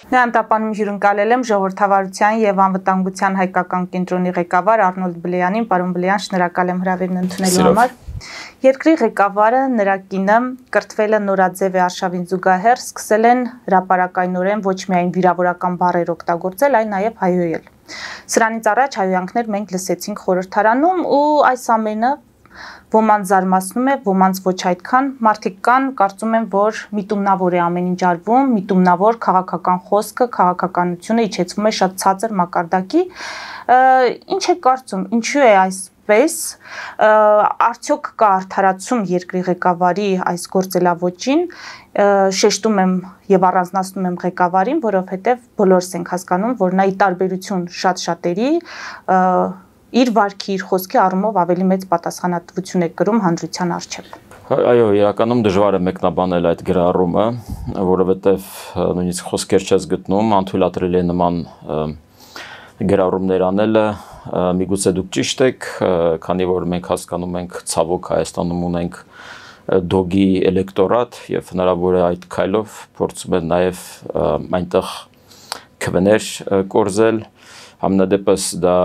Նրան տապանում հյուրընկալել եմ ժողովրդավարության եւ անվտանգության հայկական կենտրոնի ղեկավար Արնոլդ Բլեյանին, պարոն Բլեյան, շնորհակալ եմ հրավերն ընդունելու համար։ Երկրի ղեկավարը, նրա կինը կրթվել է նորաձև է արշավին զուգահեռ, սկսել են հրապարակայնորեն ոչ միայն վիրավորական բառեր օգտագործել, այլ նաեւ հայհոյել։ Սրանից առաջ հայհոյանքներ մենք լսեցինք խորհրդարանում ու այս ամենը ոմանց զարմացնում է, ոմանց ոչ այդքան, մարդիկ կան, կարծում են, որ միտումնավոր է ամեն ինչ արվում, միտումնավոր քաղաքական խոսքը, քաղաքականությունը իջեցվում է շատ ցածր մակարդակի, ինչ է կարծում, ինչու է այսպես, արդյոք կա արդարացում երկրի ղեկավարի այս գործելավոճին, շեշտում եմ եւ առանձնացնում եմ ղեկավարին, որովհետեւ բոլորս ենք հասկանում, որ նա ի տարբերություն շատ շատերի իր վարքի, իր խոսքի առումով ավելի մեծ պատասխանատվություն է կրում հանրության առջև։ Այո, իրականում դժվար է մեկնաբանել այդ գրառումը, որովհետև նույնիսկ խոսքեր չես գտնում, անթույլատրելի է նման գրառումներ անելը, միգուցե դուք ճիշտ եք, քանի որ մենք հասկանում ենք ցավոք Հայաստանում ունենք դոգի էլեկտորատ եւ հնարավոր է այդ քայլով փորձում են նաեւ այնտեղ քվեներ կորզել, համենայնդեպս դա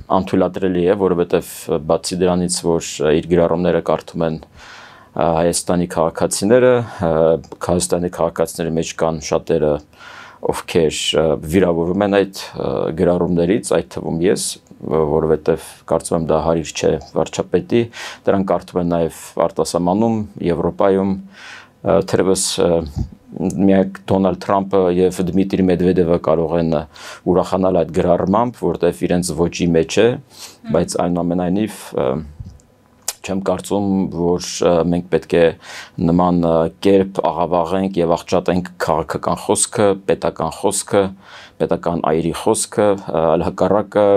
անթույլատրելի է, որովհետև բացի դրանից, որ իր գրառումները կարդում են Հայաստանի քաղաքացիները, Հայաստանի քաղաքացիների մեջ կան շատերը, ովքեր վիրավորվում են այդ գրառումներից, այդ թվում ես, որովհետև կարծում եմ դա հարիր չէ վարչապետի, դրանք կարդում են նաև արտասահմանում, Եվրոպայում, թերևս միակ Դոնալդ Թրամփը եւ Դմիտրի Մեդվեդևը կարող են ուրախանալ այդ գրառմամբ, որտեղ իրենց ոճի մեջ է, բայց այնուամենայնիվ չեմ կարծում, որ մենք պետք է նման կերպ աղավաղենք եւ աղճատենք քաղաքական խոսքը, պետական այրի խոսքը, այլ հակառակը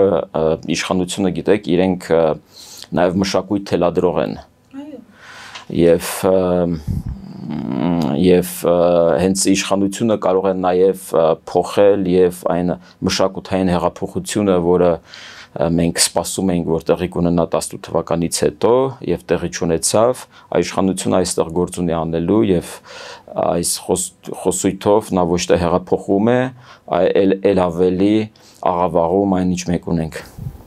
իշխանությունը գիտեք, իրենք նաեւ մշակույթ թելադրող են։ Եվ հենց իշխանությունը կարող է նաև փոխել եւ այն մշակութային հեղափոխությունը, որը մենք սպասում էինք, որ տեղի կունենա 18 թվականից հետո եւ տեղի չունեցավ, իշխանությունը այստեղ գործ ունի անելու եւ այս խոսույթով նա ոչ թե հեղափոխում է, այլ ավելի աղավաղում այն ինչ մենք ունենք։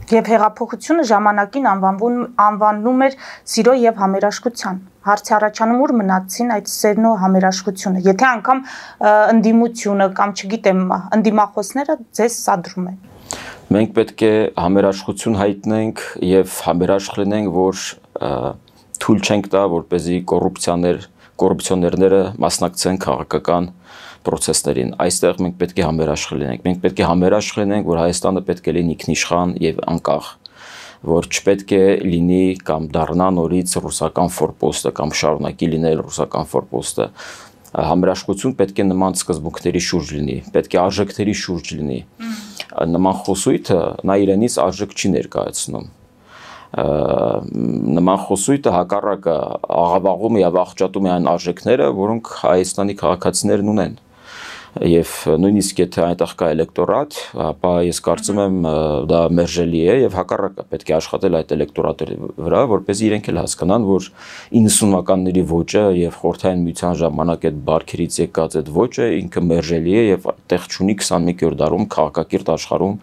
Եվ հեղափոխությունը ժամանակին անվանում էր սիրո եւ համերաշխության։ Հարցի առաջանում ուր մնացին այդ սերն ու համերաշխությունը։ Եթե անգամ ընդդիմությունը կամ չգիտեմ, ընդդիմախոսները ձեզ սադրում են։ Մենք պետք է համերաշխություն հայտնենք եւ համերաշխ լինենք, որ թույլ չենք տա, որպեսզի կոռուպցիոներները մասնակցեն քաղաքական process-ներին, այստեղ մենք պետք է համերաշխ լինենք, մենք պետք է համերաշխ լինենք, որ Հայաստանը պետք է լինի ինքնիշխան եւ անկախ, որ չպետք է լինի կամ դառնա նորից ռուսական ֆորպոստը կամ շարունակի լինել ռուսական ֆորպոստը, համերաշխություն պետք է նման սկզբունքների շուրջ լինի, պետք է արժեքների շուրջ լինի, նման խոսույթը նա իրենից արժեք չի ներկայացնում, նման խոսույթը հակառակը աղավաղում եւ աղճատում է այն արժեքները, որոնք Հայաստանի քաղաքացիներն ունեն։ Եվ նույնիսկ եթե այնտեղ կա էլեկտորատ, ապա ես կարծում եմ դա մերժելի է եւ հակառակը պետք է աշխատել այդ էլեկտորատի վրա, որպեսզի իրենք էլ հասկանան, որ 90-ականների ոճը եւ Խորհրդային Միության ժամանակ այդ բարքերից եկած այդ ոճը ինքը մերժելի է եւ տեղ չունի 21-րդ դարում քաղաքակիրթ աշխարհում։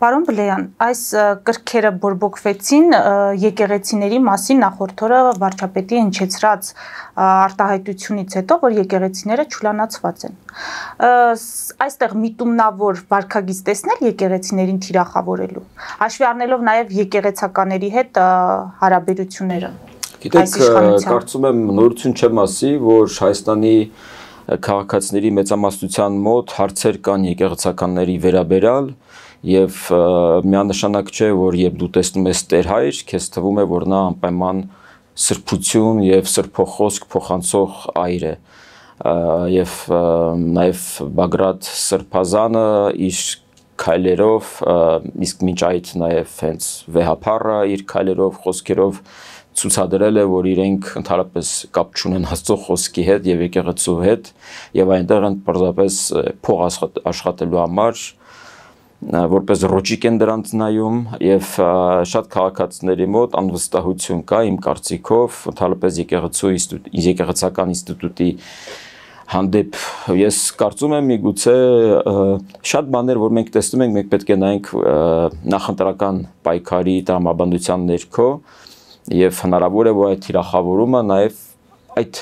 Պարոն Բլեյան, այս կրքերը բորբոքվեցին եկեղեցիների մասին նախորդ օրը վարչապետի հնչեցրած արտահայտությունից հետո, որ եկեղեցիները չուլանացված են։ Այստեղ միտումնավոր վարքագիծ տեսնել եկեղեցիներին թիրախավորելու, հաշվի առնելով նաև եկեղեցականների հետ հարաբերությունները։ Գիտեք, կարծում եմ նորություն չեմ ասի, որ Հայաստանի քաղաքացիների մեծամասնության մոտ հարցեր կան եկեղեցականների վերաբերյալ եւ միանշանակ չէ, որ երբ դու տեսնում ես Տեր Հայր, քեզ թվում է, որ նա անպայման սրբություն եւ սրբոխոսք փոխանցող այր է։ Եվ նաեւ Բագրատ Սրբազանը իր քայլերով, իսկ մինչ այդ նաեւ հենց վեհապարը իր քայլերով, խոսքերով ցուցադրել է, որ իրենք ընդհանրապես կապ չունեն Աստծո խոսքի հետ եւ եկեղեցու հետ եւ այնտեղ են պարզապես փող աշխատելու համար որպես ռոճիկ են դրանց նայում եւ շատ քաղաքացիների մոտ անվստահություն կա իմ կարծիքով ընդհանրապես եկեղեցական ինստիտուտի հանդեպ ես կարծում եմ միգուցե շատ բաներ, որ մենք տեսնում ենք, մենք պետք է նայենք նախընտրական պայքարի տրամաբանության ներքո եւ հնարավոր է որ այդ թիրախավորումը նաեւ այդ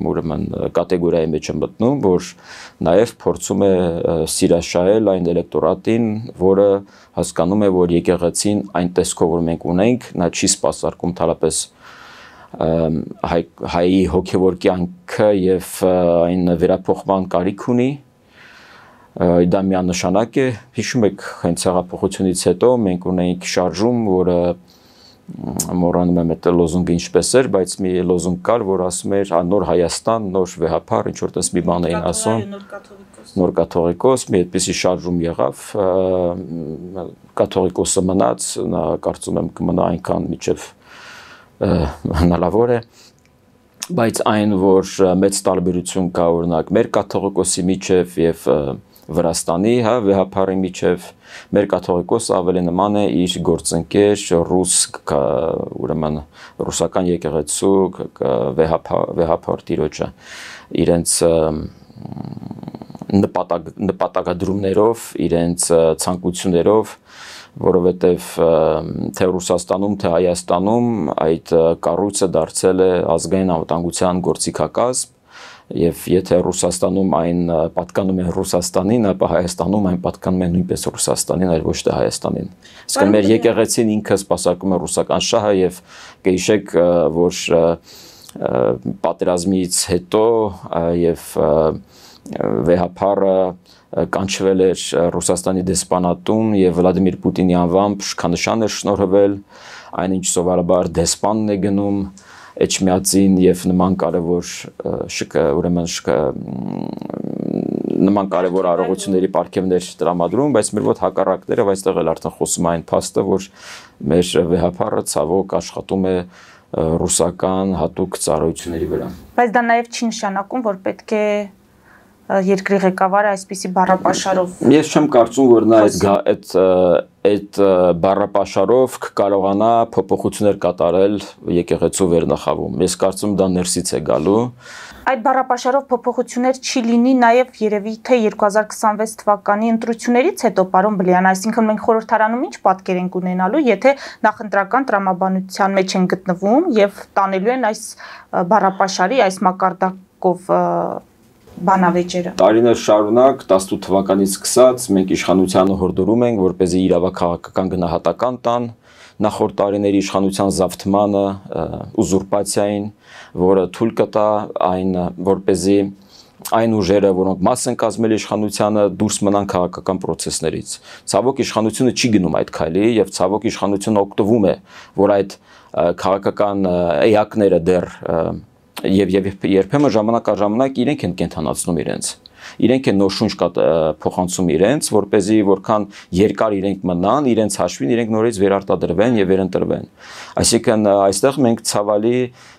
ուրեմն կատեգորիայի մեջ է մտնում, որ նաեւ փորձում է սիրաշահել այն էլեկտորատին, որը հասկանում է, որ եկեղեցին այն տեսքով որ մենք ունենք, նա չի սպասարկում թարապես հայի հոգևոր կյանքը եւ այն վերափոխման կարիք ունի, դա միանշանակ է, հիշում եք հենց հեղափոխությունից հետո մենք ունենք շարժում, որը մոռանում եմ այդ լոզունգը ինչպես էր, բայց մի լոզունգ կար, որ ասում էր նոր Հայաստան, նոր վեհապար, ինչ որ տես մի բան էին ասում, նոր կաթողիկոս, մի այդպիսի շարժում եղավ, կաթողիկոսը մնաց, նա կարծում եմ կմնա այնքան միջև հնարավոր է, բայց այն, որ մեծ տարբերություն կա օրինակ մեր կաթողիկոսի միջև եւ Վրաստանի, հա, վեհապարի միջև մեր կաթողիկոսը ավելի նման է իր գործընկեր ռուս, ուրեմն ռուսական եկեղեցու վեհապար տիրոջը իրենց նպատակադրումներով, իրենց ցանկություններով, որովհետև թե Ռուսաստանում, թե Հայաստանում այդ կառույցը դարձել է ազգային անվտանգության գործիքակազմ Եվ եթե Ռուսաստանում այն պատկանում է Ռուսաստանին, ապա Հայաստանում այն պատկանում է նույնպես Ռուսաստանին, այլ ոչ թե Հայաստանին։ Իսկ մեր եկեղեցին ինքը սպասարկում է ռուսական շահը եւ կհիշեք, որ պատերազմից հետո եւ վեհապարը կանչվել էր Ռուսաստանի դեսպանատում եւ Վլադիմիր Պուտինի անվամբ շքանշան էր շնորհվել, այնինչ սովորաբար դեսպանն է գնում Էջմիածին եւ նման կարևոր նման կարևոր առողությունների պարգևներ տրամադրում, բայց մեր մոտ հակառակները այստեղ էլ արդեն խոսում այն փաստը, որ մեր վեհապարը ցավոք աշխատում է ռուսական հատուկ ծառայությունների վրա։ Բայց դա նաեւ չի նշանակում, որ պետք է երկրի ղեկավարը այսպիսի բառապաշարով Ես չեմ կարծում, որ նա այդ բառապաշարով կարողանա փոփոխություններ կատարել եկեղեցու վերնախավում։ Ես կարծում դա ներսից է գալու։ Այդ բառապաշարով փոփոխություններ չի լինի նաև երևի թե 2026 թվականի ընտրություններից հետո, պարոն Բլեյան, այսինքն մենք խորհրդարանում ինչ պատկեր ենք ունենալու, եթե նախընտրական տրամաբանության մեջ են գտնվում եւ տանելու են այս բառապաշարի, այս մակարդակով բանավեճերը։ Տարիներ շարունակ 18 թվականից սկսած մենք իշխանությանը հորդորում ենք, որպեսզի իրավաքաղաքական գնահատական տան նախորդ տարիների իշխանության զավթմանը, ուզուրպացիային, որը թույլ կտա այն, որպեսզի այն ուժերը, որոնք մաս են կազմել իշխանությանը, դուրս մնան քաղաքական process-ներից։ Ցավոք իշխանությունը չի գնում այդ քայլի եւ ցավոք իշխանությունը օգտվում է, որ այդ քաղաքական էակները դեռ Եվ երբեմն ժամանակ առ ժամանակ իրենք են կենթանացնում իրենց։ Իրենք են նոր շունչ փոխանցում իրենց, որպեսզի որքան երկար իրենք մնան, իրենց հաշվին իրենք նորից վերարտադրվեն եւ վերընտրվեն։ Այսինքն այստեղ մենք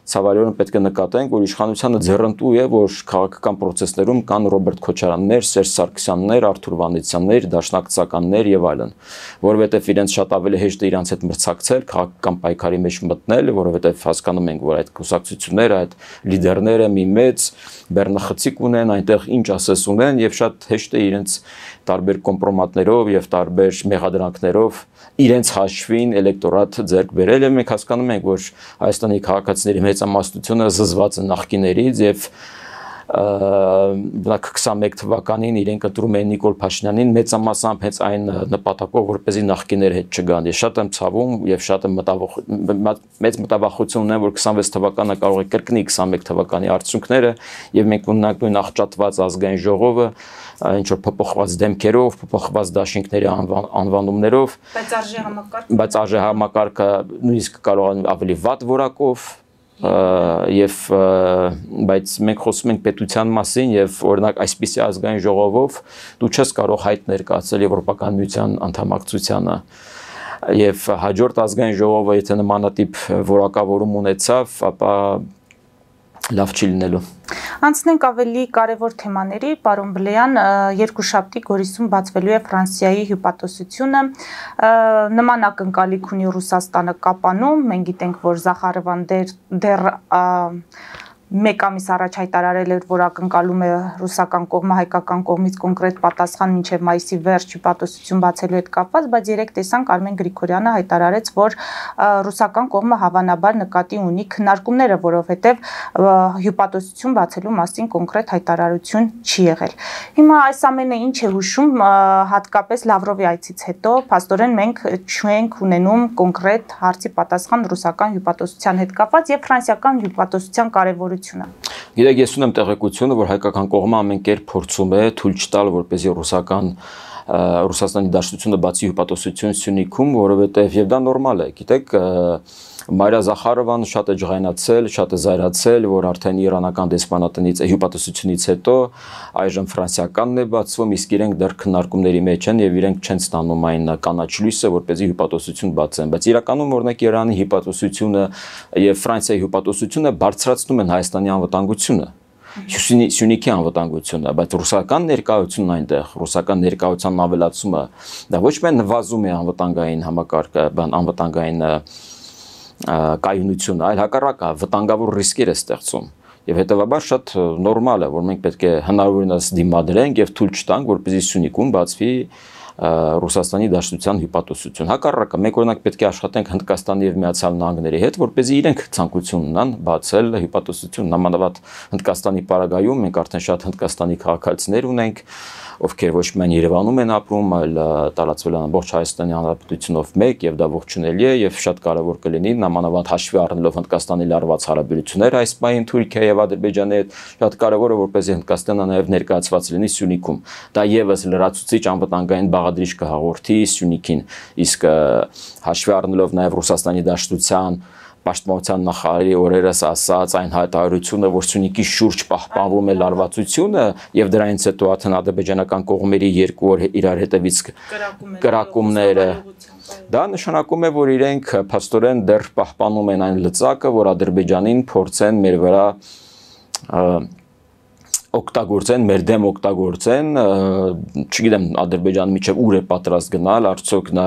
ցավալիորեն պետք է նկատենք, որ իշխանությունը ձեռնտու է, որ քաղաքական process-ներում կան Ռոբերտ Քոչարյաններ, Սերժ Սարգսյաններ, Արթուր Վանեցյաններ, Դաշնակցականներ եւ այլն, որովհետեւ իրենց շատ ավելի հեշտ է իրանց հետ մրցակցել, քաղաքական պայքարի մեջ մտնել, որովհետեւ հասկանում ենք, որ այդ կուսակցությունները, այդ լիդերները մի մեծ բեռնախցիկ ունեն, այնտեղ ինչ ասես ունեն եւ շատ հեշտ է իրենց տարբեր կոմպրոմատներով եւ տարբեր մեղադրանքներով իրենց հաշվին էլեկտորատ ձեռք բերել եւ մենք հասկանում ենք, որ Հայաստանի քաղաքացիների մեծամասնությունը զզված է նախկիներից եւ 21 թվականին իրենք ընտրում են Նիկոլ Փաշինյանին մեծամասամբ հենց այն նպատակով, որպեսզի նախկիներ հետ չգան։ Ես շատ եմ ցավում եւ շատ եմ մեծ մտավախություն ունեմ, որ 26 թվականը կարող է կրկնի 21 թվականի արդյունքները եւ մենք ունենանք նույն աղճատված ազգային ժողովը, ինչ որ փոփոխված դեմքերով, փոփոխված դաշինքների անվանումներով, բայց արժե համակարգը նույնիսկ կարող է ավելի վատ որակով եւ բայց մենք խոսում ենք պետության մասին եւ օրինակ այսպիսի ազգային ժողովով դու չես կարող հայտ ներկայացնել Եվրոպական միության անդամակցությանը եւ հաջորդ ազգային ժողովը եթե նմանատիպ որակավորում ունեցավ, ապա լավ չի լինելու։ Անցնենք ավելի կարևոր թեմաների, պարոն Բլեյան, երկուշաբթի Գորիսում բացվելու է Ֆրանսիայի հյուպատոսությունը, նման ակնկալիք ունի Ռուսաստանը Կապանում, մենք գիտենք, որ Զախարովան դեռ մեկ ամիս առաջ հայտարարել էր, որ ակնկալում է ռուսական կողմը հայկական կողմից կոնկրետ պատասխան մինչև մայիսի վերջ հյուպատոսություն բացելու հետ կապված, բայց երեք տեսանք Արմեն Գրիգորյանը հայտարարեց, որ ռուսական կողմը հավանաբար նկատի ունի քննարկումները, որովհետև հյուպատոսություն բացելու մասին կոնկրետ հայտարարություն չի եղել։ Հիմա այս ամենը ինչ է հուշում, հատկապես Լավրովի այցից հետո, փաստորեն մենք չենք ունենում կոնկրետ հարցի պատասխան ռուսական հյուպատոսության հետ կապված եւ ֆրանսիական հյուպատոսության կարևորությունը։ Գիտեք, ես ունեմ տեղեկությունը, որ հայկական կողմը ամեն կերպ փորձում է թույլ չտալ, որպեսզի Ռուսաստանի Դաշնությունը բացի հյուպատոսություն Սյունիքում, որովհետև եւ դա նորմալ է, գիտեք, Մարիա Զախարովան շատ է ջղայնացել, շատ է զայրացել, որ արդեն իրանական դեսպանատնից հյուպատոսությունից հետո այժմ ֆրանսիականն է բացվում, իսկ իրենք դեռ քննարկումների մեջ են եւ իրենք չեն ստանում այն կանաչ լույսը, որպեսզի հյուպատոսություն բացեն, բայց իրականում օրինակ Իրանի հյուպատոսությունը եւ Ֆրանսիայի հյուպատոսությունը բարձրացնում են Հայաստանի անվտանգությունը։ Սյունիքի անվտանգությունը, բայց ռուսական ներկայությունն այնտեղ, ռուսական ներկայության ավելացումը դա ոչ միայն նվազում է անվտանգային համակարգը, անվտանգային կայունությունը, այլ հակառակը վտանգավոր ռիսկեր է ստեղծում։ Եվ հետևաբար շատ նորմալ է, որ մենք պետք է հնարավորինս դիմադրենք եւ թույլ չտանք, որպեսզի Սյունիքում բացվի Ռուսաստանի Դաշնության հյուպատոսություն։ Հակառակը, մենք օրինակ պետք է աշխատենք Հնդկաստանի եւ Միացյալ Նահանգների հետ, որպեսզի իրենք ցանկություն ունենան բացել հյուպատոսություն։ Նամանավանդ Հնդկաստանի պարագայում մենք արդեն շատ հնդկաստանի քաղաքացիներ ունենք, ովքեր ոչ միայն Երևանում են ապրում, այլ տարածվել են ամբողջ Հայաստանի Հանրապետությունով մեկ եւ դա ողջունելի է եւ շատ կարեւոր կլինի նամանավանդ հաշվի առնելով Հնդկաստանի լարված հարաբերությունները այս պահին Թուրքիայի եւ Ադրբեջանի հետ շատ կարեւոր է որպեսզի Հնդկաստանը նաեւ ներկայացված լինի Սյունիքում։ Դա եւս լրացուցիչ անվտանգային բաղադրիչ կհաղորդի Սյունիքին, իսկ հաշվի առնելով նաեւ Ռուսաստանի Դաշնության Պաշտպանության նախարարի օրերս ասած այն հայտարարությունը, որ Սյունիքի շուրջ պահպանվում է լարվածությունը եւ դրանից հետո արդեն ադրբեջանական կողմերի 2 օր իրար հետևից կրակումները, դա նշանակում է, որ իրենք փաստորեն դեռ պահպանում են այն լծակը, որ Ադրբեջանին փորձեն մեր վրա օգտագործեն, մեր դեմ օգտագործեն, չգիտեմ Ադրբեջանը միջև ուր է պատրաստ գնալ, արդյոք նա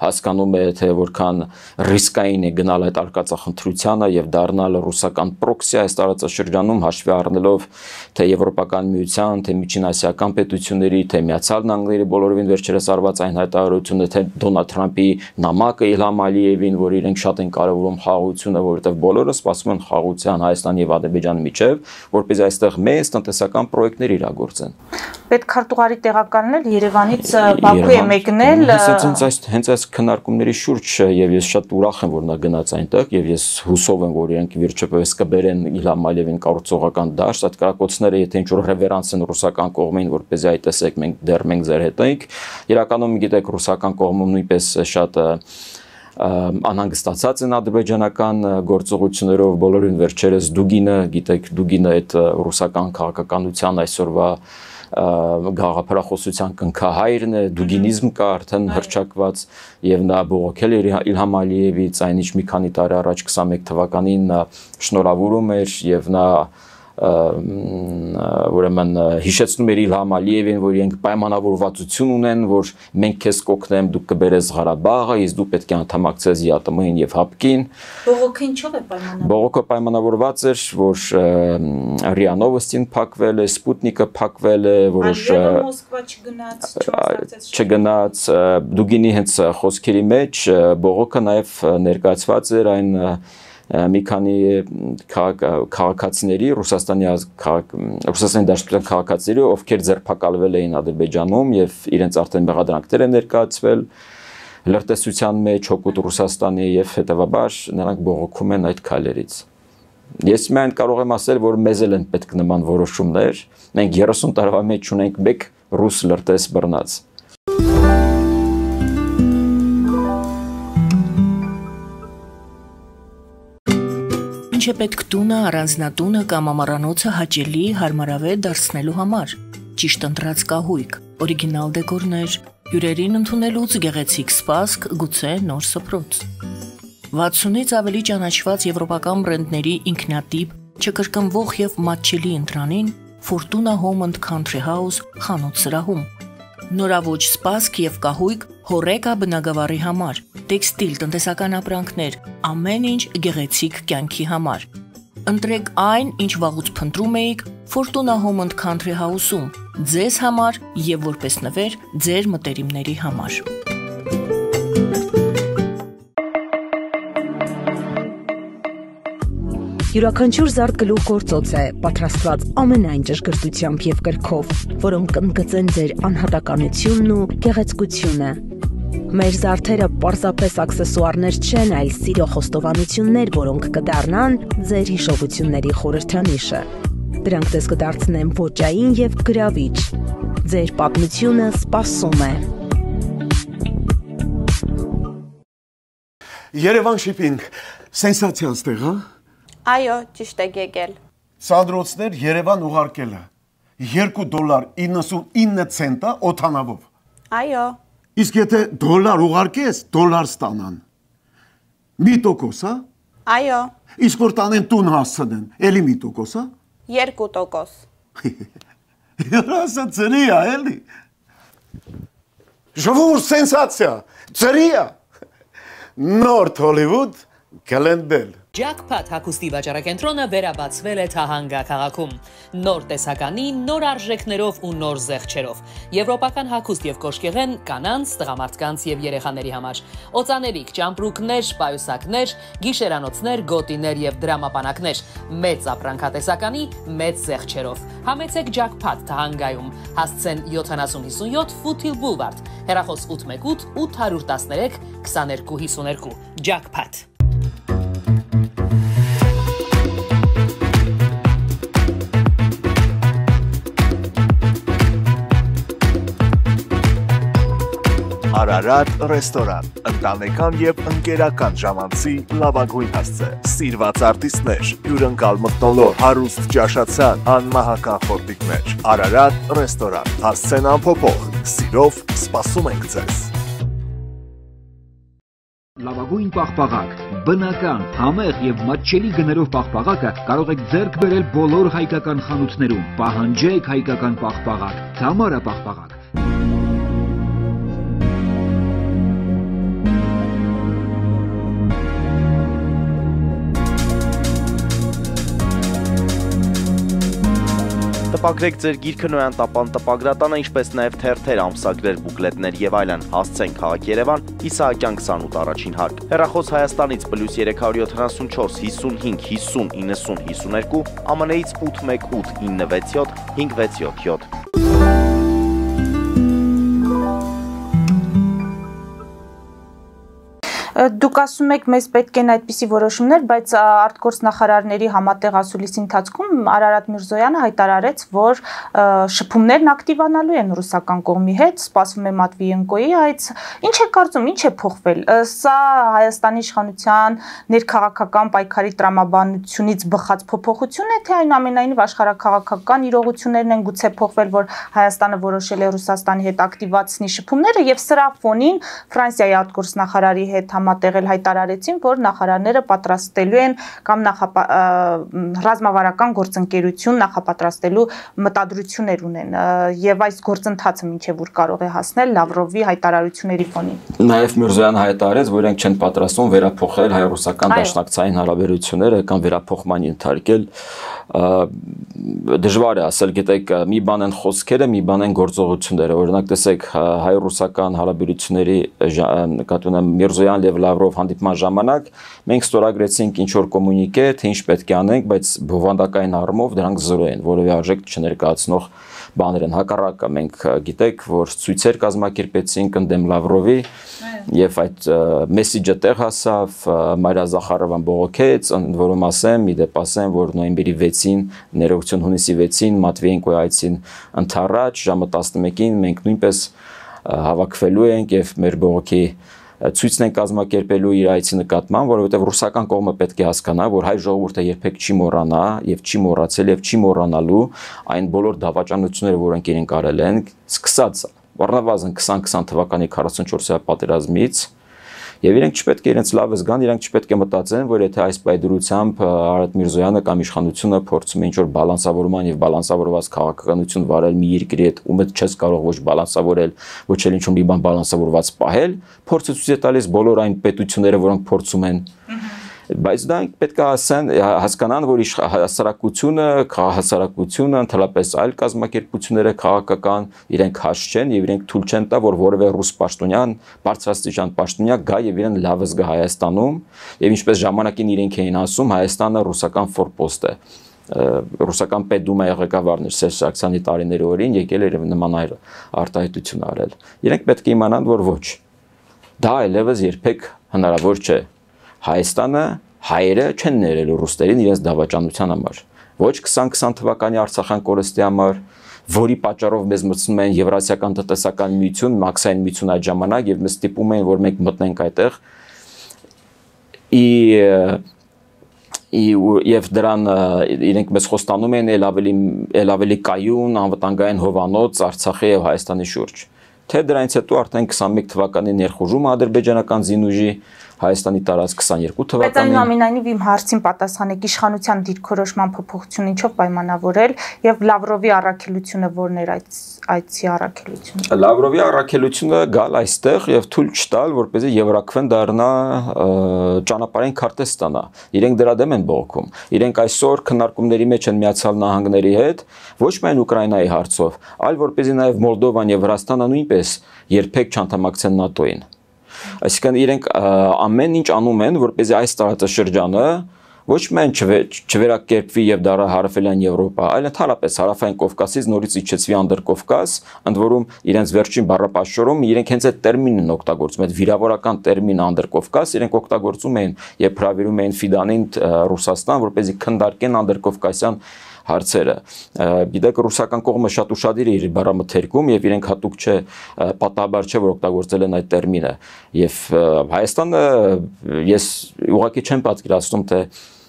հասկանում է, թե որքան ռիսկային է գնալ այդ արկածախնդրությանը եւ դառնալ ռուսական պրոքսի այս տարածաշրջանում, հաշվի առնելով թե Եվրոպական միության, թե միջինասիական պետությունների, թե Միացյալ Նահանգների բոլորովին վերջերս արված այն հայտարարությունը, թե Դոնալդ Թրամփի նամակը Իլհամ Ալիևին, որ իրենք շատ են կարևորում խաղաղությունը, որովհետեւ բոլորը սպասում են խաղաղության Հայաստանի եւ Ադրբեջանի միջև, որպեսզի այստեղ մեծ տնտեսական պրոյեկտներ իրագործեն։ Պետքարտուղարի տեղականներ Երևանից Բաքու է մեկնել։ Հենց այս քննարկումների շուրջ եւ ես շատ ուրախ եմ, որ նա գնաց այնտեղ եւ ես հուսով եմ, որ իրենք վերջապես կբերեն Իլհամ Ալիևին կառուցողական դաշտ, այդ կրակոցները եթե ինչ-որ ռևերանս են ռուսական կողմին, որպեսզի այդ տեսեք մենք ձեր հետ ենք։ Իրականում գիտեք ռուսական կողմում նույնպես շատ անհանգստացած են ադրբեջանական գործողություններով, բոլորին վերջերս Դուգինը, գիտեք, Դուգինը այդ ռուսական քաղաքականության այսօրվա գաղափարախոսության կնքահայրն է, դուգինիզմ կա արդեն հռչակված եւ նա բողոքել էր Իլհամ Ալիևից, այնինչ մի քանի տարի առաջ 21 թվականին նա շնորհավորում էր եւ նա ուրեմն հիշեցնում էր Իլհամ Ալիևին, որ իրենք պայմանավորվածություն ունեն, որ մենք քեզ կօգնենք, դու կբերես Ղարաբաղը, իսկ դու պետք է անդամակցես ԵԱՏՄ-ին եւ ՀԱՊԿ-ին։ Բողոքը ինչով է պայմանավորված։ Բողոքը պայմանավորված էր, որ ՌԻԱ Նովոստին փակվել է, Սպուտնիկը փակվել է, որոշ Մոսկվա չգնաց, Դուգինի հենց խոսքերի մեջ բողոքը նաեւ ներկայացված էր այն մի քանի քաղաքացիների Ռուսաստանի Դաշնության քաղաքացիների, ովքեր ձերբակալվել էին Ադրբեջանում եւ իրենց արդեն մեղադրանքներ են ներկայացվել լրտեսության մեջ հօգուտ Ռուսաստանի եւ հետեւաբար նրանք բողոքում են այդ քայլերից։ Ես միայն կարող եմ ասել, որ մեզ էլ են պետք նման որոշումներ, մենք 30 տարվա մեջ ունենք մեկ ռուս լրտես բռնած։ Ինչ է պետք տունը, առանձնատունը կամ ամառանոցը հաճելի, հարմարավետ դարձնելու համար։ Ճիշտ ընտրած կահույք, օրիգինալ դեկորներ, հյուրերին ընդունելուց գեղեցիկ սպասք, գուցե նոր սփռոց։ 60-ից ավելի ճանաչված եվրոպական բրենդների ինքնատիպ, չկրկնվող եւ մատչելի ընտրանին Fortuna Home and Country House խանութ սրահում։ Նորավոճ սպասք եւ կահույք հորեկա բնագավառի համար, տեքստիլ, տնտեսական ապրանքներ, ամեն ինչ գեղեցիկ կյանքի համար։ Ընտրեք այն, ինչ վաղուց փնտրում էիք Fortuna Home and Country House-ում, ձեզ համար եւ որպես նվեր ձեր մտերիմների համար։ Յուրաքանչյուր զարդ գլուխ գործոց է, պատրաստված ամենայն ճշգրտությամբ եւ կրքով, որոնք կընդգծեն ձեր անհատականությունն ու գեղեցկությունը։ Մեր զարդերը պարզապես աքսեսուարներ չեն, այլ սիրո խոստովանություններ, որոնք կդառնան ձեր հիշողությունների խորհրդանիշը։ Դրանք ձեզ կդարձնեն ոճային եւ գրավիչ։ Ձեր պատմությունը սպասում է։ Երևան շիփինգ, սենսացիա ստեղ, հա։ Այո, ճիշտ եք եկել։ Սանդրոցներ Երևան ուղարկելը $2.99 օթանավով։ Այո։ Իսկ եթե դոլար ուղարկես, դոլար ստանան։ 1%, հա։ Այո։ Իսկ որ տանեն տուն հասցնեն, էլի 1%, հա։ 2%։ Երասա ծրի է, էլի։ Ժողովուրդ սենսացիա, ծրի է։ Նորթ Հոլիվուդ կլենդել։ Jackpot հագուստի վաճառակենտրոնը վերաբացվել է Թահանգա քաղաքում։ Նոր տեսականի, նոր արժեքներով ու նոր զեղչերով։ Եվրոպական հագուստ եւ կոշկեղեն կանանց, տղամարդկանց եւ երեխաների համար։ Օծանելիք, ճամպրուկներ, պայուսակներ, գիշերանոցներ, գոտիներ եւ դրամապանակներ։ Մեծ ապրանքատեսականի, մեծ զեղչերով։ Համեցեք Jackpot Թահանգայում։ Հասցեն 7057 Foothill Boulevard։ Հեռախոս 818 813 2252։ Jackpot։ Արարատ ռեստորան, ընտանեկան եւ ընկերական ժամանցի լավագույն հասցե, սիրված արտիստներ, հյուրընկալ մթնոլորտ, հարուստ ճաշացան, անմահական խորտիկներ, Արարատ ռեստորան, հասցեն անփոփոխ, սիրով սպասում ենք ձեզ։ Լավագույն պաղպաղակ, բնական, համեղ եւ մատչելի գներով պաղպաղակը կարող եք ձեռք բերել բոլոր հայկական խանութներում, պահանջեք հայկական պաղպաղակ, Թամարա պաղպաղակ։ Տպագրեք ձեր գիրքը Նոյան տապան տպագրատանը, ինչպես նաև թերթեր, ամսագրեր, բուկլետներ եւ այլն, հասցեն քաղաք Երևան, Իսահակյան 28 առաջին հարկ։ Հեռախոս Հայաստանից +374 55 50 90 52, ԱՄՆ-ից 818 967 567։ Դուք ասում եք, մեզ պետք են այդպիսի որոշումներ, բայց արտգործնախարարների համատեղ ասուլիսի ընթացքում Արարատ Միրզոյանը հայտարարեց, որ շփումներն ակտիվանալու են ռուսական կողմի հետ, սպասվում է Մատվիենկոյի այց։ Ինչ է կարծում, ինչ է փոխվել։ Սա Հայաստանի իշխանության ներքաղաքական պայքարի տրամաբանությունից բխած փոփոխություն է, թե այնուամենայնիվ աշխարհաքաղաքական իրողություններն են գուցե փոխվել, որ Հայաստանը որոշել է Ռուսաստանի հետ ակտիվացնի շփումները, եւ սրա ֆոնին Ֆրանսիայի արտգործնախարարի հետ համատեղել հայտարարեցին, որ նախարարները պատրաստելու են կամ ռազմավարական գործընկերություն նախապատրաստելու մտադրություններ ունեն եւ այս գործընթացը մինչեւ որ կարող է հասնել Լավրովի հայտարարությունների ֆոնին։ Նաեւ Միրզոյանը հայտարարեց, որ իրենք չեն պատրաստվում վերափոխել հայ-ռուսական դաշնակցային հարաբերությունները կամ վերափոխման ենթարկել։ Դժվար է ասել, գիտեք, մի բան են խոսքերը, մի բան են գործողությունները։ Օրինակ տեսեք, հայ-ռուսական հարաբերությունների նկատի ունեմ Միրզոյան եւ Լավրով հանդիպման ժամանակ մենք ստորագրեցինք ինչ որ կոմունիկե, թե ինչ պետք է անենք, բայց բովանդակային առումով դրանք զրո են, որևէ արժեք չներկայացնող բաներ են։ Հակառակը մենք գիտեք, որ ցույցեր կազմակերպեցինք ընդդեմ Լավրովի եւ այդ մեսեջը տեղ հասավ, Մարիա Զախարովան բողոքեց, ընդ որում ասեմ, մի դեպ ասեմ, որ նոյեմբերի 6-ին, ներողություն հունիսի 6-ին Մատվիենկոյի այցին ընդառաջ ժամը 11-ին մենք նույնպես հավաքվելու ենք եւ մեր բողոքի ցույցն են կազմակերպելու իր այցի նկատմամբ, որովհետև ռուսական կողմը պետք է հասկանա, որ հայ ժողովուրդը երբեք չի մոռանա եւ չի մոռացել եւ չի մոռանալու այն բոլոր դավաճանությունները, որոնք իրենք արել են, սկսած առնվազն 2020 թվականի 44-րդ պատերազմից, եւ իրենք չպետք է իրենց լավը զգան, իրենք չպետք է մտածեն, որ եթե այս պայդրությամբ Արարատ Միրզոյանը կամ իշխանությունը փորձում է ինչ-որ բալանսավորման եւ բալանսավորված քաղաքականություն վարել մի երկրի հետ, ում հետ չես կարող ոչ բալանսավորել, ոչ էլ ինչ-որ մի բան բալանսավորված պահել, փորձը ցույց է տալիս բոլոր այն պետությունները, որոնք փորձում են Բայց դա պետք է հասկանան, որ հասարակությունը, քաղաքահասարակությունը, ընդհանրապես այլ կազմակերպությունները քաղաքական իրենք հաշ չեն եւ իրենք թույլ չեն տա, որ որևէ ռուս պաշտոնյան, բարձրաստիճան պաշտոնյա գա եւ իրեն լավ զգա Հայաստանում, եւ ինչպես ժամանակին իրենք էին ասում, Հայաստանը ռուսական ֆորպոստ է։ Ռուսական պետդումայի ղեկավարն էր Սերժ Սարգսյանի տարիների օրին եկել էր նման արտահայտություն արել։ Իրենք պետք է իմանան, որ ոչ։ Դա այլևս երբեք հնարավոր չէ։ Հայաստանը հայերը չեն ներելու ռուսներին իրենց դավաճանության համար։ Ոչ 2020 թվականի Արցախյան կորստի համար, որի պատճառով մեզ մտցնում են Եվրասիական տնտեսական միություն, Մաքսային միություն այդ ժամանակ եւ մեզ ստիպում են, որ մենք մտնենք այդտեղ։ Եվ դրան իրենք մեզ խոստանում են ել ավելի կայուն անվտանգային հովանոց Արցախի եւ Հայաստանի շուրջ։ Թե դրանից հետո արդեն 21 թվականի ներխուժումը ադրբեջանական զինուժի Հայաստանի տարածք 22 թվականին։ Բայց այնուամենայնիվ իմ հարցին պատասխանեք, իշխանության դիրքորոշման փոփոխություն ինչով պայմանավորել եւ Լավրովի առաքելությունը որն էր այցի առաքելությունը։ Լավրովի առաքելությունը գալ այստեղ եւ թույլ չտալ, որպեսզի Եվրաքվեն դառնա ճանապարհային քարտեզ ստանա։ Իրենք դրա դեմ են բողոքում։ Իրենք այսօր քննարկումների մեջ են Միացյալ Նահանգների հետ, ոչ միայն Ուկրաինայի հարցով, այլ որպեսզի նաեւ Մոլդովան եւ Վրաստանը նույնպես երբեք չանդամակցեն ՆԱՏՕ-ին։ Այսինքն իրենք ամեն ինչ անում են, որպեսզի այս տարածաշրջանը ոչ միայն չվերակերպվի եւ դառնա հարավային Եվրոպա, այլ ընդհանրապես հարավային Կովկասից նորից իջեցվի Անդրկովկաս, ընդ որում իրենց վերջին բառապաշտորում իրենք հենց այդ տերմինն օգտագործում, այդ վիրավորական տերմին Անդրկովկաս իրենք օգտագործում էին եւ հրավիրում էին Ֆիդանին Ռուսաստան, որպեսզի քննարկեն Անդրկովկասյան հարցերը։ Գիտեք, ռուսական կողմը շատ ուշադիր է իր բառամթերքում եւ իրենք հատուկ չէ, պատահաբար չէ, որ օգտագործել են այդ տերմինը։ Եվ Հայաստանը ես ուղղակի չեմ պատկերացնում, թե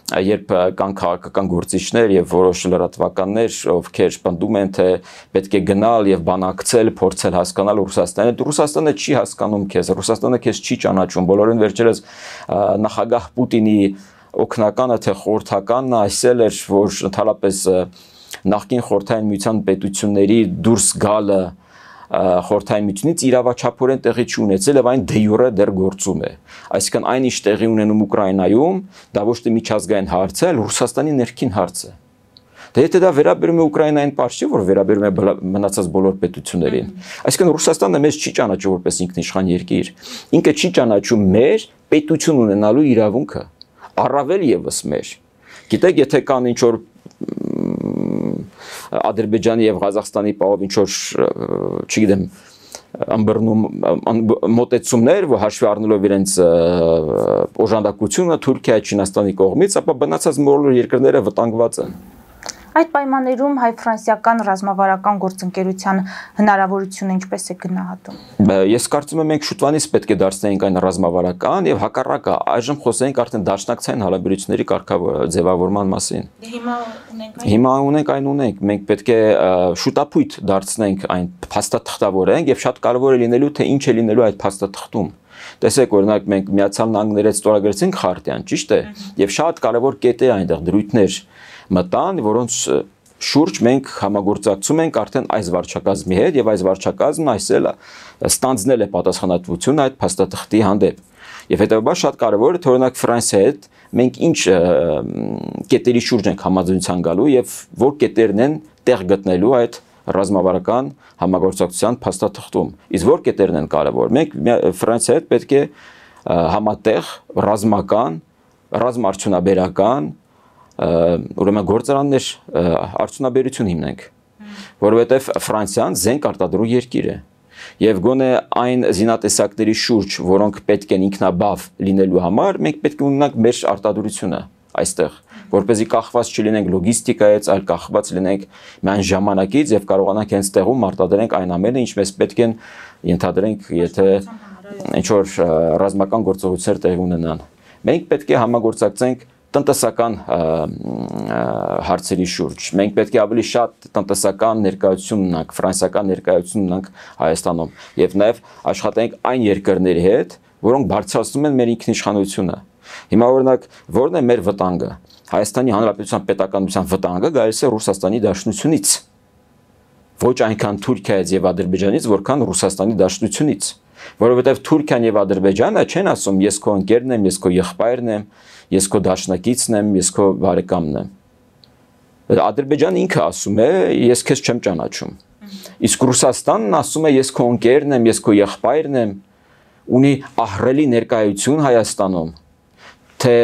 երբ կան քաղաքական գործիչներ եւ որոշ լրատվականներ, ովքեր պնդում են, թե պետք է գնալ եւ բանակցել, փորձել հասկանալ Ռուսաստանը չի հասկանում քեզ, Ռուսաստանը քեզ չի ճանաչում։ Բոլորին վերջերս նախագահ Պուտինի օգնականը թե խորհրդականն ասել էր, որ ընդհանրապես նախկին խորհրդային միության պետությունների դուրս գալը խորհրդային միությունից իրավաչափորեն տեղի չունեցել եւ այն դե յուրե դեռ գործում է։ Այսինքն այն ինչ տեղի ունենում Ուկրաինայում, դա ոչ թե միջազգային հարց է, այլ Ռուսաստանի ներքին հարց է։ Դե եթե դա վերաբերում է Ուկրաինային պարզ չի, որ վերաբերում է մնացած բոլոր պետություններին։ Այսինքն Ռուսաստանը մեզ չի ճանաչում որպես ինքնիշխան երկիր։ Ինքը չի ճանաչում մեր պետություն ունենալու իրավունքը, առավել եւս մեր։ Գիտեք, եթե կան ինչ որ Ադրբեջանի եւ Ղազախստանի պահով ինչ որ, չգիտեմ, ըմբռնում մոտեցումներ, որ հաշվի առնելով իրենց օժանդակությունը Թուրքիայի, Չինաստանի կողմից, ապա բնացած բոլոր երկրները վտանգված են։ Այդ պայմաններում հայ-ֆրանսիական ռազմավարական գործընկերության հնարավորությունը ինչպես է գնահատում։ Ես կարծում եմ մենք շուտվանից պետք է դարձնենք այն ռազմավարական եւ հակառակը այժմ խոսենք արդեն դաշնակցային հարաբերությունների ձևավորման մասին։ Հիմա ունենք, մենք պետք է շուտապույտ դարձնենք այն, փաստաթղթավորենք եւ շատ կարեւոր է լինելու թե ինչ է լինելու այդ փաստաթղթում։ Տեսեք, օրինակ մենք Միացյալ Նահանգների հետ ստորագրեցինք խարտիան, ճիշտ է, եւ շատ կարեւոր կետեր այնտեղ դրույթներ մտան, որոնց շուրջ մենք համագործակցում ենք արդեն այս վարչակազմի հետ եւ այս վարչակազմն այսել ստանձնել է պատասխանատվություն այդ փաստաթղթի հանդեպ։ Եվ հետեւաբար շատ կարեւոր է թե օրինակ Ֆրանսիայի հետ մենք ինչ կետերի շուրջ ենք համաձայնության գալու եւ որ կետերն են տեղ գտնելու այդ ռազմավարական համագործակցության փաստաթղթում։ Իսկ որ կետերն են կարեւոր։ Մենք Ֆրանսիայի հետ պետք է համատեղ ռազմական, ռազմաարդյունաբերական ուրեմն գործարաններ արդյունաբերություն հիմնենք, որովհետև Ֆրանսիան զենք արտադրող երկիր է եւ գոնե այն զինատեսակների շուրջ, որոնք պետք են ինքնաբավ լինելու համար, մենք պետք է ունենանք մեր արտադրությունը այստեղ, որպեսզի կախված չլինենք լոգիստիկայից, այլ կախված լինենք միայն ժամանակից եւ կարողանանք հենց տեղում արտադրենք այն ամենը, ինչ մեզ պետք են, ենթադրենք, եթե ինչ որ ռազմական գործողություններ տեղի ունենան։ Մենք պետք է համագործակցենք տնտեսական հարցերի շուրջ։ Մենք պետք է ավելի շատ տնտեսական ներկայություն ունենանք, ֆրանսիական ներկայություն ունենանք Հայաստանում եւ նաեւ աշխատենք այն երկրների հետ, որոնք բարձրացնում են մեր ինքնիշխանությունը։ Հիմա օրինակ, ո՞րն է մեր վտանգը։ Հայաստանի Հանրապետության պետականության վտանգը գալիս է Ռուսաստանի Դաշնությունից։ Ոչ այնքան Թուրքիայից եւ Ադրբեջանից, որքան Ռուսաստանի Դաշնությունից։ Որովհետև Թուրքիան եւ Ադրբեջանը չեն ասում ես քո ընկերն եմ, ես քո եղբայրն եմ, ես քո դաշնակիցն եմ, ես քո բարեկամն եմ։ Ադրբեջանը ինքը ասում է ես քեզ չեմ ճանաչում։ Իսկ Ռուսաստանն ասում է ես քո ընկերն եմ, ես քո եղբայրն եմ, ունի ահռելի ներկայություն Հայաստանում, թե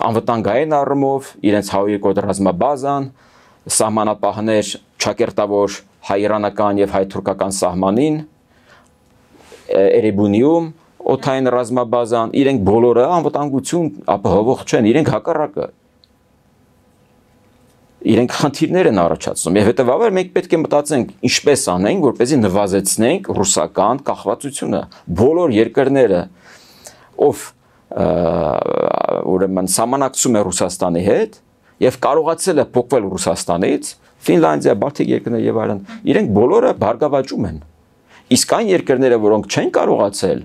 անվտանգային առումով իրենց հայ-երկրորդ ռազմաբազան, սահմանապահներ ճակերտավոր հայ-իրանական եւ հայ-թուրքական սահմանին, Էրեբունիում օդային ռազմաբազան, իրենք բոլորը անվտանգություն ապահովող չեն, իրենք հակառակը։ Իրենք խնդիրներ են առաջացնում եւ հետեւաբար մենք պետք է մտածենք ինչպես անենք, որպեսզի նվազեցնենք ռուսական կախվածությունը։ Բոլոր երկրները, ով ուրեմն սահմանակցում է Ռուսաստանի հետ եւ կարողացել է փոխվել Ռուսաստանից, Ֆինլանդիա, Բալթիկ երկրներ եւ այլն, իրենք բոլորը բարգավաճում են։ Իսկ այն երկրները, որոնք չեն կարողացել,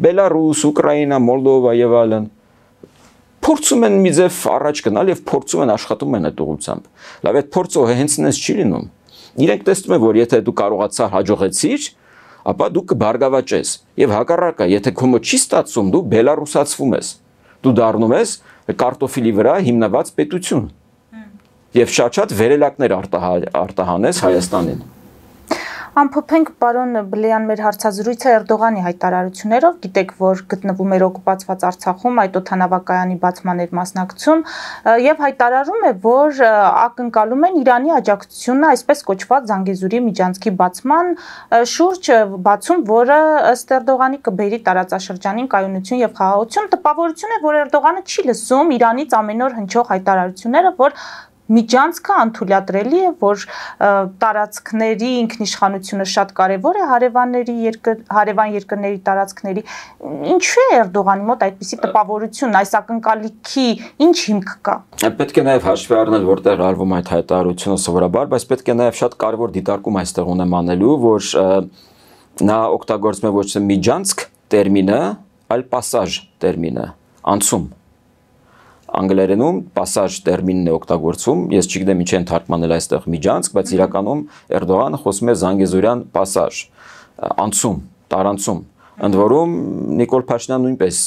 Բելարուս, Ուկրաինա, Մոլդովա եւ այլն, փորձում են մի ձև առաջ գնալ եւ փորձում են աշխատում են այդ ուղղությամբ։ Լավ, այդ փորձը հենց այնպես չի լինում։ Իրենք տեսնում են, որ եթե դու կարողացար հաջողեցիր, ապա դու կբարգավաճես։ Եվ հակառակը, եթե քո մոտ չի ստացվում, դու բելարուսացվում ես։ Դու դառնում ես կարտոֆիլի վրա հիմնված պետություն։ Եվ շատ վերելակներ արտահանես Հայաստանին։ Ամփոփենք պարոն Բլեյան մեր հարցազրույցը Էրդողանի հայտարարություններով, գիտեք, որ գտնվում էր օկուպացված Արցախում այդ օդանավակայանի բացման էր մասնակցում եւ հայտարարում է, որ ակնկալում են Իրանի աջակցությունը այսպես կոչված Զանգեզուրի միջանցքի բացման շուրջ բացում, որը ըստ Էրդողանի կբերի տարածաշրջանին կայունություն եւ խաղաղություն։ Տպավորություն է, որ Էրդողանը չի լսում Իրանից ամեն օր հնչող հայտարարությունները, որ միջանցքը անթույլատրելի է, որ տարածքների ինքնիշխանությունը շատ կարևոր է հարևան երկրների տարածքների։ Ինչու է Էրդողանի մոտ այդպիսի տպավորություն, այս ակնկալիքի ինչ հիմք կա։ Պետք է նաև հաշվի առնել, որտեղ արվում այդ հայտարարությունը սովորաբար, բայց պետք է նաև շատ կարևոր դիտարկում այստեղ ունեմ անելու, որ նա օգտագործում է ոչ թե միջանցք տերմինը, այլ պասաժ տերմինը, անցում։ Անգլերենում պասաժ տերմինն է օգտագործում, ես չգիտեմ ինչ են թարգմանել այստեղ միջանցք, բայց իրականում Էրդողանը խոսում է Զանգեզուրյան պասաժ, անցում, տարանցում։ Ընդ որում Նիկոլ Փաշինյանը նույնպես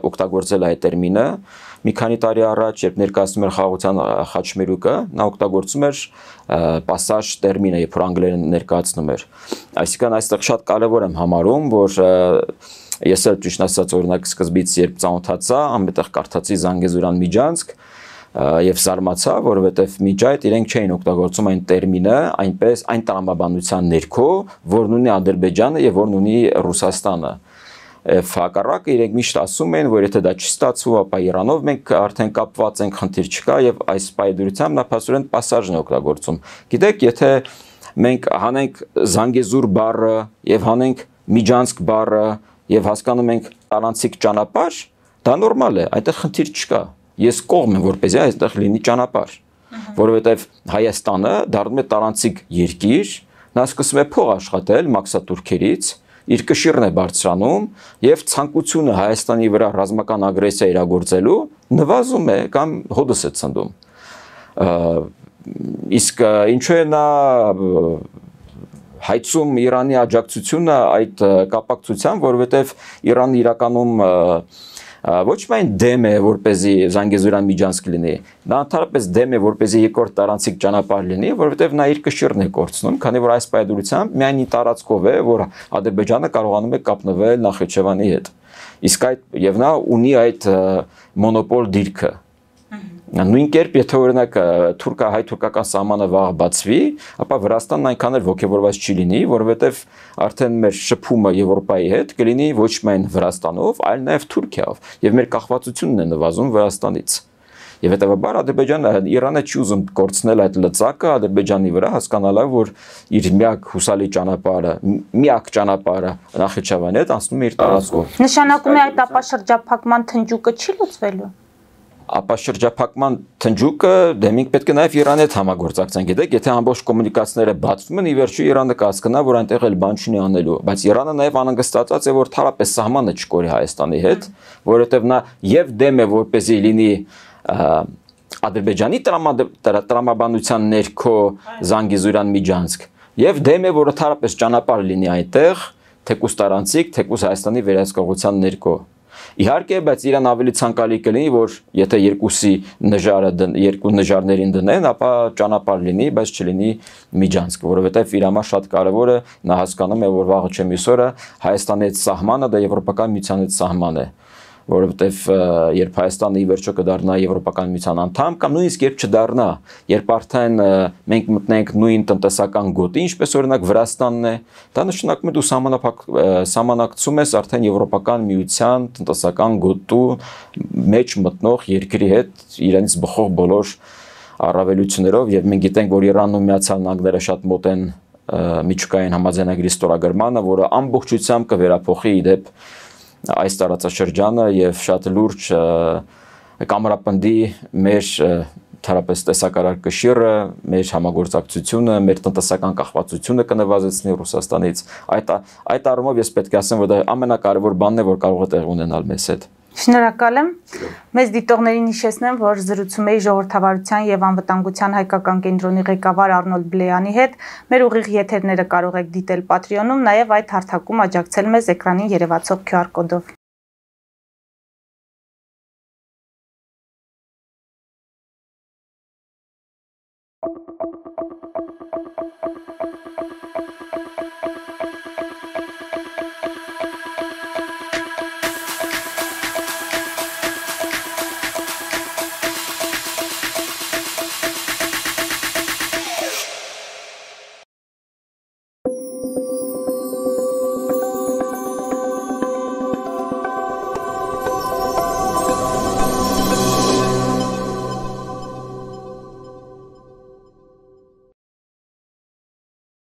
օգտագործել է այդ տերմինը, մի քանի տարի առաջ, երբ ներկայացնում էր խաղաղության խաչմերուկը, նա օգտագործում էր պասաժ տերմինը, երբ որ անգլերեն ներկայացնում էր։ Այսինքն այստեղ շատ կարևոր եմ համարում, որ ես էլ ճիշտ ասած օրինակ սկզբից երբ ծանոթացա, անմետեղ կարդացի Զանգեզուրյան միջանցք եւ զարմացա, որովհետեւ միջ այդ իրենք չէին օգտագործում այն տերմինը այնպես այն տրամաբանության ներքո, որն ունի Ադրբեջանը եւ որն ունի Ռուսաստանը։ Եվ հակառակը իրենք միշտ ասում են, որ եթե դա չի ստացվում, ապա Իրանով մենք արդեն կապված ենք, խնդիր չկա եւ այս պայդրությամբ նա փաստորեն պասաժն է օգտագործում։ Գիտեք, եթե մենք հանենք Զանգեզուր բառը եւ հանենք միջանցք բառը եւ հասկանում ենք տարանցիկ ճանապարհ, դա նորմալ է, այդտեղ խնդիր չկա։ Ես կողմ եմ, որպեսզի այստեղ լինի ճանապարհ, որովհետեւ Հայաստանը դառնում է տարանցիկ երկիր, նա սկսում է փող աշխատել մաքսատուրքերից, իր կշիռն է բարձրանում եւ ցանկությունը Հայաստանի վրա ռազմական ագրեսիա իրագործելու նվազում է կամ հոդս է ցնդում։ Իսկ ինչու է նա հայցում Իրանի աջակցությունը այդ կապակցությամբ, որովհետև Իրանը իրականում ոչ միայն դեմ է, որպեսզի Զանգեզուրյան միջանցք լինի, նա ընդհանրապես դեմ է, որպեսզի երկրորդ տարանցիկ ճանապարհ լինի, որովհետև նա իր կշիռն է կորցնում, քանի որ այս պայդրությամբ միայն ի տարածքով է, որ Ադրբեջանը կարողանում է կապնվել Նախիջևանի հետ։ Իսկ այդ եւ նա ունի այդ մոնոպոլ դիրքը։ Նույն կերպ, եթե օրինակ հայ-թուրքական սահմանը վաղ բացվի, ապա Վրաստանն այնքան էլ ոգևորված չի լինի, որովհետև արդեն մեր շփումը Եվրոպայի հետ կլինի ոչ միայն Վրաստանով, այլ նաև Թուրքիայով, եւ մեր կախվածությունն է նվազում Վրաստանից։ Եվ հետեւաբար Ադրբեջանը Իրանը չի ուզում կորցնել այդ լծակը Ադրբեջանի վրա, հասկանալով, որ իր միակ հուսալի ճանապարհը, միակ ճանապարհը Նախիջևանի հետ անցնում է իր տարածքով։ Նշանակում է այդ ապաշրջափակման թնջուկը չի լուծվելու։ Ապաշրջափակման թնջուկը դեմինք պետք է նաև Իրանի հետ համագործակցեն, գիտեք, եթե ամբողջ կոմունիկացիաները բացվում են, ի վերջո Իրանը կհասկանա, որ այնտեղ էլ բան չունի անելու, բայց Իրանը նաև անհանգստացած է, որ թարապես սահմանը չկորի Հայաստանի հետ, որովհետև նա եւ դեմ է, որպեսզի լինի Ադրբեջանի տրամաբանության ներքո Զանգեզուրյան միջանցք, եւ դեմ է, որ թարապես ճանապարհ լինի այնտեղ, թեկուզ տարանցիկ, թեկուզ Հայաստանի վերահսկողության ներքո։ Իհարկե, բայց իրան ավելի ցանկալի կլինի, որ եթե երկու նժարներին դնեն, ապա ճանապարհ լինի, բայց չլինի միջանցք, որովհետև իր համար շատ կարևոր է, նա հասկանում է, որ վաղը չէ մյուս օրը Հայաստանի հետ սահմանը դա Եվրոպական միության հետ սահման է, որովհետև երբ Հայաստանը ի վերջո կդառնա Եվրոպական միության անդամ կամ նույնիսկ երբ չդառնա, երբ արդեն մենք մտնենք նույն տնտեսական գոտի, ինչպես օրինակ Վրաստանն է, դա նշանակում է դու սահմանակցում ես արդեն Եվրոպական միության տնտեսական գոտու մեջ մտնող երկրի հետ իրենից բխող բոլոր առավելություններով, եւ մենք գիտենք, որ Իրանն ու Միացյալ Նահանգները շատ մոտ են միջուկային համաձայնագրի ստորագրմանը, որը ամբողջությամբ կվերափոխի իդեպ այս տարածաշրջանը եւ շատ լուրջ կամրապնդի մեր թերապես տեսակարար կշիռը, մեր համագործակցությունը, մեր տնտեսական կախվածությունը կնվազեցնի Ռուսաստանից։ Այդ առումով ես պետք է ասեմ, որ դա ամենակարևոր բանն է, որ կարող է տեղ ունենալ մեզ հետ։ Շնորհակալ եմ։ Մեզ դիտողներին հիշեցնեմ, որ զրուցում էի ժողովրդավարության եւ անվտանգության հայկական կենտրոնի ղեկավար Արնոլդ Բլեյանի հետ։ Մեր ուղիղ եթերները կարող եք դիտել Patreon-ում, նաեւ այդ հարթակում աջակցել մեզ էկրանին երևացող QR կոդով։